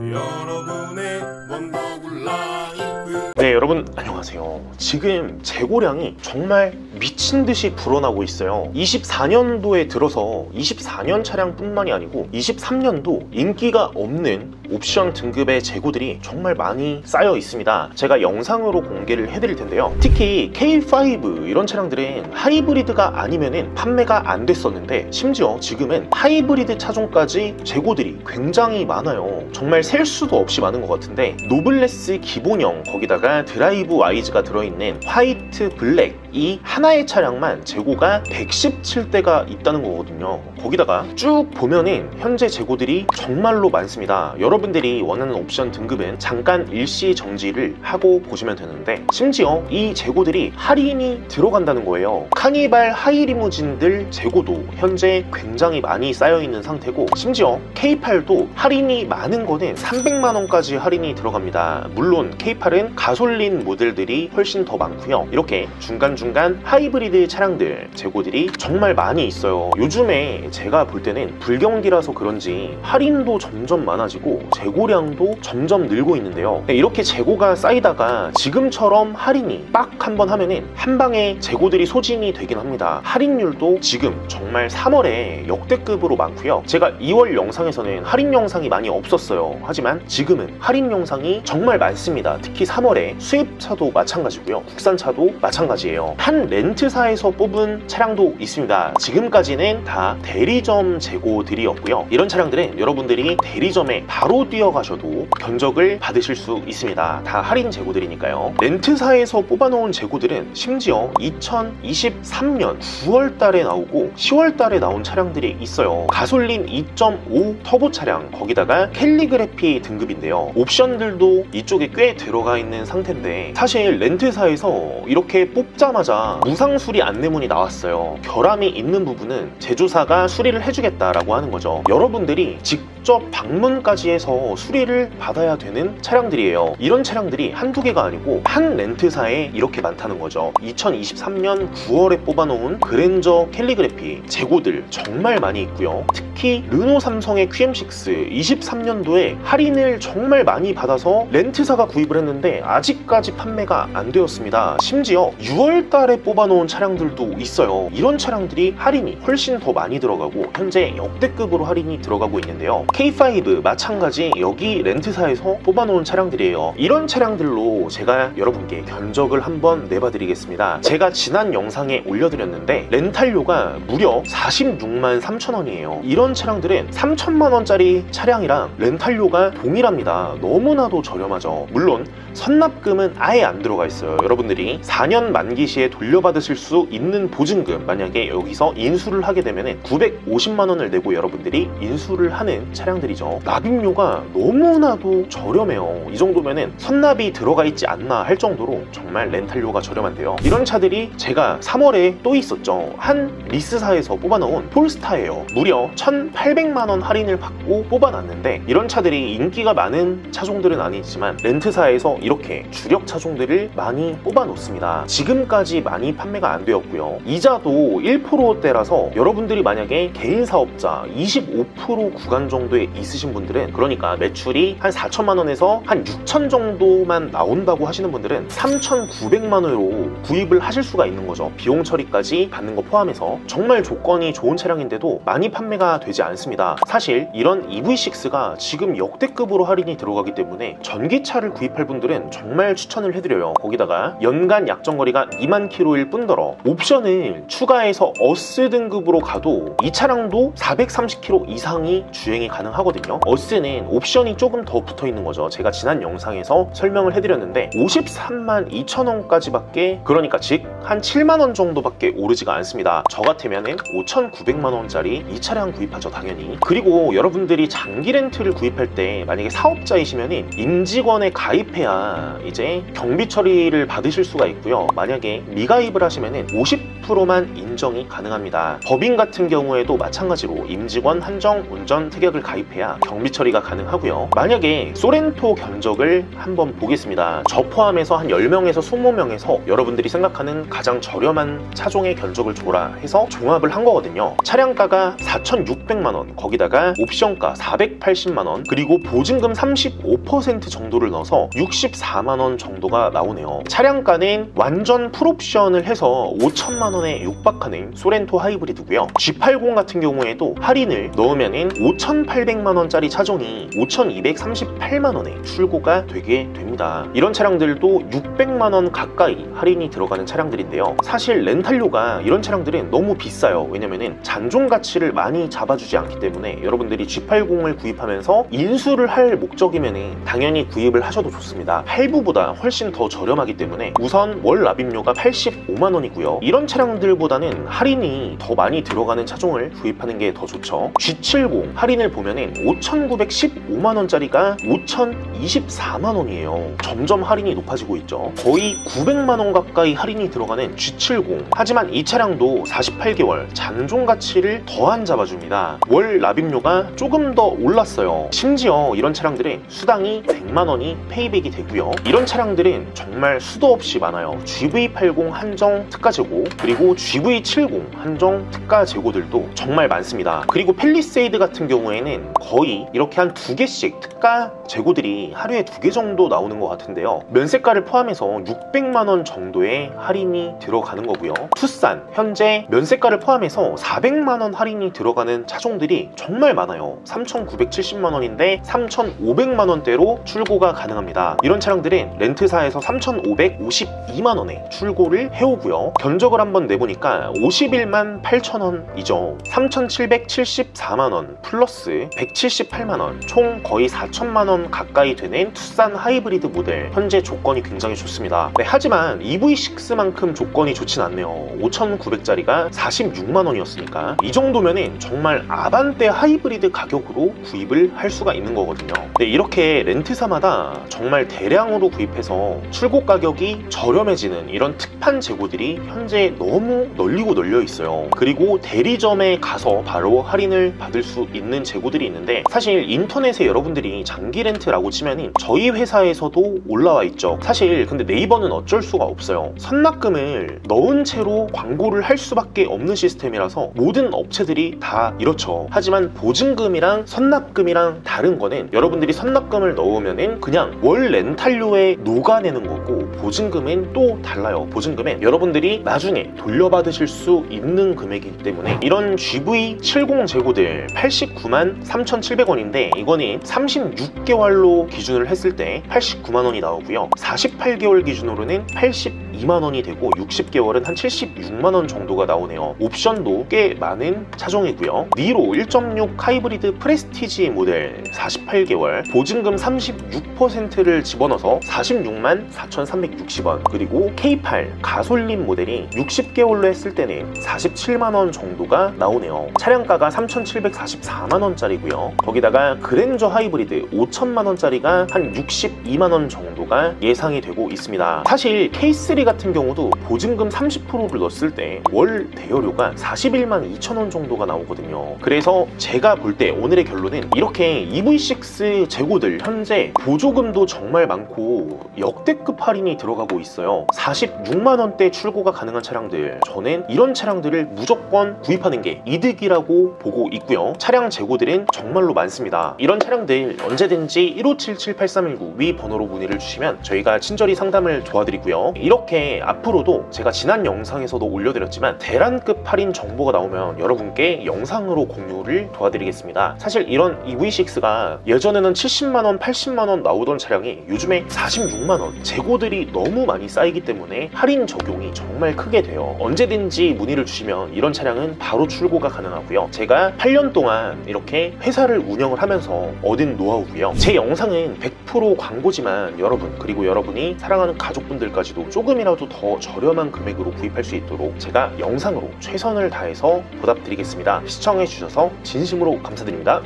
여러분의 원더굴 라이프. 네, 여러분 안녕하세요. 지금 재고량이 정말 미친듯이 불어나고 있어요. 24년도에 들어서 24년 차량뿐만이 아니고 23년도 인기가 없는 옵션 등급의 재고들이 정말 많이 쌓여 있습니다. 제가 영상으로 공개를 해드릴 텐데요. 특히 K5 이런 차량들은 하이브리드가 아니면은 판매가 안 됐었는데, 심지어 지금은 하이브리드 차종까지 재고들이 굉장히 많아요. 정말 셀 수도 없이 많은 것 같은데, 노블레스 기본형 거기다가 드라이브 와이즈가 들어있는 화이트 블랙 이 하나의 차량만 재고가 117대가 있다는 거거든요. 거기다가 쭉 보면은 현재 재고들이 정말로 많습니다. 여러분들이 원하는 옵션 등급은 잠깐 일시 정지를 하고 보시면 되는데, 심지어 이 재고들이 할인이 들어간다는 거예요. 카니발 하이리무진들 재고도 현재 굉장히 많이 쌓여있는 상태고, 심지어 K8도 할인이 많은 거는 300만원까지 할인이 들어갑니다. 물론 K8은 가솔린 모델들이 훨씬 더 많고요. 이렇게 중간중간 하이브리드 차량들 재고들이 정말 많이 있어요. 요즘에 제가 볼 때는 불경기라서 그런지 할인도 점점 많아지고 재고량도 점점 늘고 있는데요. 이렇게 재고가 쌓이다가 지금처럼 할인이 빡 한번 하면은 한 방에 재고들이 소진이 되긴 합니다. 할인율도 지금 정말 3월에 역대급으로 많고요. 제가 2월 영상에서는 할인 영상이 많이 없었어요. 하지만 지금은 할인 영상이 정말 많습니다. 특히 3월에 수입차도 마찬가지고요. 국산차도 마찬가지예요. 한 렌트사에서 뽑은 차량도 있습니다. 지금까지는 다 대리점 재고들이었고요. 이런 차량들은 여러분들이 대리점에 바로 뛰어가셔도 견적을 받으실 수 있습니다. 다 할인 재고들이니까요. 렌트사에서 뽑아놓은 재고들은 심지어 2023년 9월 달에 나오고 10월 달에 나온 차량들이 있어요. 가솔린 2.5 터보 차량 거기다가 캘리그래피 등급인데요. 옵션들도 이쪽에 꽤 들어가 있는 상태인데, 사실 렌트사에서 이렇게 뽑자마자 무상 수리 안내문이 나왔어요. 결함이 있는 부분은 제조사가 수리를 해주겠다라고 하는 거죠. 여러분들이 직접 방문까지 해서 수리를 받아야 되는 차량들이에요. 이런 차량들이 한두 개가 아니고 한 렌트사에 이렇게 많다는 거죠. 2023년 9월에 뽑아놓은 그랜저 캘리그래피 재고들 정말 많이 있고요. 특히 르노 삼성의 QM6 23년도에 할인을 정말 많이 받아서 렌트사가 구입을 했는데 아직까지 판매가 안 되었습니다. 심지어 6월 달에 뽑아놓은 차량들도 있어요. 이런 차량들이 할인이 훨씬 더 많이 들어가고 현재 역대급으로 할인이 들어가고 있는데요. K5 마찬가지 여기 렌트사에서 뽑아놓은 차량들이에요. 이런 차량들로 제가 여러분께 견적을 한번 내봐드리겠습니다. 제가 지난 영상에 올려드렸는데 렌탈료가 무려 46만 3천원이에요. 이런 차량들은 3천만원짜리 차량이랑 렌탈료가 동일합니다. 너무나도 저렴하죠. 물론 선납금은 아예 안 들어가 있어요. 여러분들이 4년 만기 시에 돌려받으실 수 있는 보증금, 만약에 여기서 인수를 하게 되면 950만원을 내고 여러분들이 인수를 하는 차량들이죠. 납입료가 너무나도 저렴해요. 이 정도면은 선납이 들어가 있지 않나 할 정도로 정말 렌탈료가 저렴한데요. 이런 차들이 제가 3월에 또 있었죠. 한 리스사에서 뽑아놓은 폴스타예요. 무려 1,800만원 할인을 받고 뽑아놨는데, 이런 차들이 인기가 많은 차종들은 아니지만 렌트사에서 이렇게 주력 차종들을 많이 뽑아놓습니다. 지금까지 많이 판매가 안 되었고요. 이자도 1%대라서 여러분들이 만약에 개인 사업자 25% 구간 정도에 있으신 분들은, 그러니까 매출이 한 4천만원에서 한 6천 정도만 나온다고 하시는 분들은 3,900만원으로 구입을 하실 수가 있는 거죠. 비용 처리까지 받는 거 포함해서 정말 조건이 좋은 차량인데도 많이 판매가 되지 않습니다. 사실 이런 EV6가 지금 역대급으로 할인이 들어가기 때문에 전기차를 구입할 분들은 정말 추천을 해드려요. 거기다가 연간 약정거리가 2만 킬로일 뿐더러 옵션을 추가해서 어스 등급으로 가도 이 차량도 430km 이상이 주행이 가능하거든요. 어스는 옵션이 조금 더 붙어있는 거죠. 제가 지난 영상에서 설명을 해드렸는데 53만 2천원까지 밖에, 그러니까 즉 한 7만원 정도밖에 오르지가 않습니다. 저 같으면은 5,900만원짜리 이 차량 구입하죠, 당연히. 그리고 여러분들이 장기 렌트를 구입할 때 만약에 사업자이시면은 임직원에 가입해야 이제 경비 처리를 받으실 수가 있고요. 만약에 미가입을 하시면은 50%만 인정이 가능합니다. 법인 같은 경우에도 마찬가지로 임직원 한정 운전 특약을 가입해야 경비 처리가 가능하고요. 만약에 소렌토 견적을 한번 보겠습니다. 저 포함해서 한 10명에서 20명에서 여러분들이 생각하는 가장 저렴한 차종의 견적을 줘라 해서 종합을 한 거거든요. 차량가가 4,600 600만원, 거기다가 옵션가 480만원, 그리고 보증금 35% 정도를 넣어서 64만원 정도가 나오네요. 차량가는 완전 풀옵션을 해서 5천만원에 육박하는 소렌토 하이브리드고요. G80 같은 경우에도 할인을 넣으면은 5,800만원짜리 차종이 5,238만원에 출고가 되게 됩니다. 이런 차량들도 600만원 가까이 할인이 들어가는 차량들인데요. 사실 렌탈료가 이런 차량들은 너무 비싸요. 왜냐면은 잔존 가치를 많이 잡아주지 않기 때문에 여러분들이 G80을 구입하면서 인수를 할 목적이면은 당연히 구입을 하셔도 좋습니다. 할부보다 훨씬 더 저렴하기 때문에 우선 월 납입료가 85만원이고요. 이런 차량들보다는 할인이 더 많이 들어가는 차종을 구입하는 게 더 좋죠. G70 할인을 보면은 5,915만원짜리가 5,024만원이에요. 점점 할인이 높아지고 있죠. 거의 900만원 가까이 할인이 들어가는 G70. 하지만 이 차량도 48개월 잔존 가치를 더한 잡아줍니다. 월 납입료가 조금 더 올랐어요. 심지어 이런 차량들은 수당이 100만원이 페이백이 되고요. 이런 차량들은 정말 수도 없이 많아요. GV80 한정 특가 재고, 그리고 GV70 한정 특가 재고들도 정말 많습니다. 그리고 팰리세이드 같은 경우에는 거의 이렇게 한 2개씩 특가 재고들이 하루에 2개 정도 나오는 것 같은데요. 면세가를 포함해서 600만원 정도의 할인이 들어가는 거고요. 투싼 현재 면세가를 포함해서 400만원 할인이 들어가는 차종들이 정말 많아요. 3,970만원인데 3,500만원대로 출고가 가능합니다. 이런 차량들은 렌트사에서 3,552만원에 출고를 해오고요. 견적을 한번 내보니까 51만 8천원이죠. 3,774만원 플러스 178만원, 총 거의 4천만원 가까이 되는 투싼 하이브리드 모델, 현재 조건이 굉장히 좋습니다. 네, 하지만 EV6만큼 조건이 좋진 않네요. 5,900짜리가 46만원이었으니까 이 정도면은 정말 아반떼 하이브리드 가격으로 구입을 할 수가 있는 거거든요. 네, 이렇게 렌트사마다 정말 대량으로 구입해서 출고 가격이 저렴해지는 이런 특판 재고들이 현재 너무 널리고 널려 있어요. 그리고 대리점에 가서 바로 할인을 받을 수 있는 재고들이 있는데, 사실 인터넷에 여러분들이 장기 렌트라고 치면은 저희 회사에서도 올라와 있죠. 사실 근데 네이버는 어쩔 수가 없어요. 선납금을 넣은 채로 광고를 할 수밖에 없는 시스템이라서 모든 업체들이 다 이렇죠. 하지만 보증금이랑 선납금이랑 다른 거는, 여러분들이 선납금을 넣으면은 그냥 월 렌탈료에 녹아내는 거고, 보증금은 또 달라요. 보증금은 여러분들이 나중에 돌려받으실 수 있는 금액이기 때문에, 이런 GV70 재고들 89만 3,700원인데 이거는 36개월로 기준을 했을 때 89만원이 나오고요. 48개월 기준으로는 82만원이 되고 60개월은 한 76만원 정도가 나오네요. 옵션도 꽤 많은 차종이고요. 니로 1.6 하이브리드 프레스티지 모델 48개월, 보증금 36%를 집어넣어서 46만 4,360원, 그리고 K8 가솔린 모델이 60개월로 했을 때는 47만원 정도가 나오네요. 차량가가 3,744만원짜리고요. 거기다가 그랜저 하이브리드 5천만원짜리가 한 62만원 정도가 예상이 되고 있습니다. 사실 K3 같은 경우도 보증금 30%를 넣었을 때 월 대여료가 41만 2천원 정도가 나오거든요. 그래서 제가 볼 때 오늘의 결론은, 이렇게 EV6 재고들 현재 보조금도 정말 많고 역대급 할인이 들어가고 있어요. 46만원대 출고가 가능한 차량들, 저는 이런 차량들을 무조건 구입하는 게 이득이라고 보고 있고요. 차량 재고들은 정말로 많습니다. 이런 차량들 언제든지 1577-8319 위 번호로 문의를 주시면 저희가 친절히 상담을 도와드리고요. 이렇게 앞으로도 제가 지난 영상에서도 올려드렸지만 대란급 할인 정보가 나오면 여러분께 영상으로 공유를 도와드리겠습니다. 사실 이런 EV6가 예전에는 70만원, 80만원 나오던 차량이 요즘에 46만원, 재고들이 너무 많이 쌓이기 때문에 할인 적용이 정말 크게 돼요. 언제든지 문의를 주시면 이런 차량은 바로 출고가 가능하고요. 제가 8년 동안 이렇게 회사를 운영을 하면서 얻은 노하우고요. 제 영상은 100% 광고지만 여러분, 그리고 여러분이 사랑하는 가족분들까지도 조금이라도 더 저렴한 금액으로 구입할 수 있도록 제가 영상으로 최선을 다해서 보답드리겠습니다. 시청해주셔서 진심으로 감사드립니다.